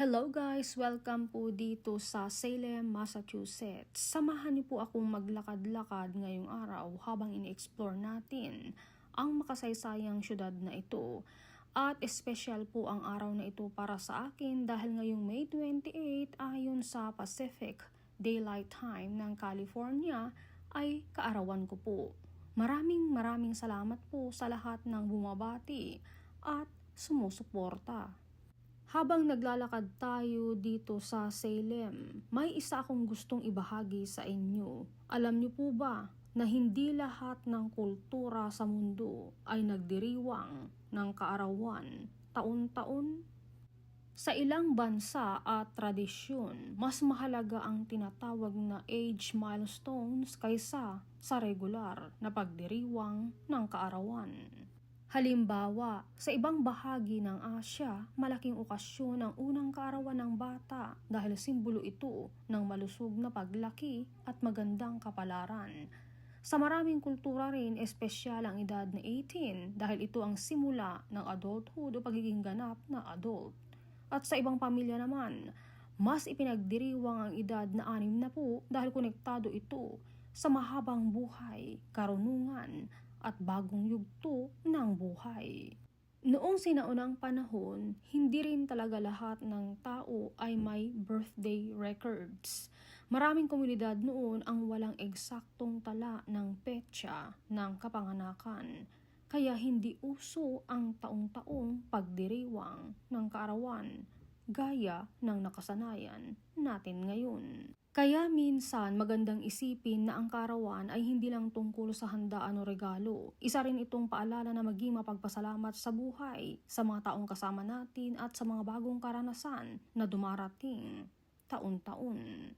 Hello guys! Welcome po dito sa Salem, Massachusetts. Samahan niyo po akong maglakad-lakad ngayong araw habang ini-explore natin ang makasaysayang syudad na ito. At espesyal po ang araw na ito para sa akin dahil ngayong May 28 ayon sa Pacific Daylight Time ng California ay kaarawan ko po. Maraming salamat po sa lahat ng bumabati at sumusuporta. Habang naglalakad tayo dito sa Salem, may isa akong gustong ibahagi sa inyo. Alam niyo po ba na hindi lahat ng kultura sa mundo ay nagdiriwang ng kaarawan taon-taon? Sa ilang bansa at tradisyon, mas mahalaga ang tinatawag na age milestones kaysa sa regular na pagdiriwang ng kaarawan. Halimbawa, sa ibang bahagi ng Asya, malaking okasyon ang unang kaarawan ng bata dahil simbolo ito ng malusog na paglaki at magandang kapalaran. Sa maraming kultura rin, espesyal ang edad na 18 dahil ito ang simula ng adulthood o pagiging ganap na adult. At sa ibang pamilya naman, mas ipinagdiriwang ang edad na 60 dahil konektado ito sa mahabang buhay, karunungan, at bagong yugto ng buhay. Noong sinaunang panahon, hindi rin talaga lahat ng tao ay may birthday records. Maraming komunidad noon ang walang eksaktong tala ng petsa ng kapanganakan, kaya hindi uso ang taong-taong pagdiriwang ng kaarawan gaya ng nakasanayan natin ngayon. Kaya minsan magandang isipin na ang kaarawan ay hindi lang tungkol sa handaan o regalo. Isa rin itong paalala na maging mapagpasalamat sa buhay, sa mga taong kasama natin at sa mga bagong karanasan na dumarating taon-taon.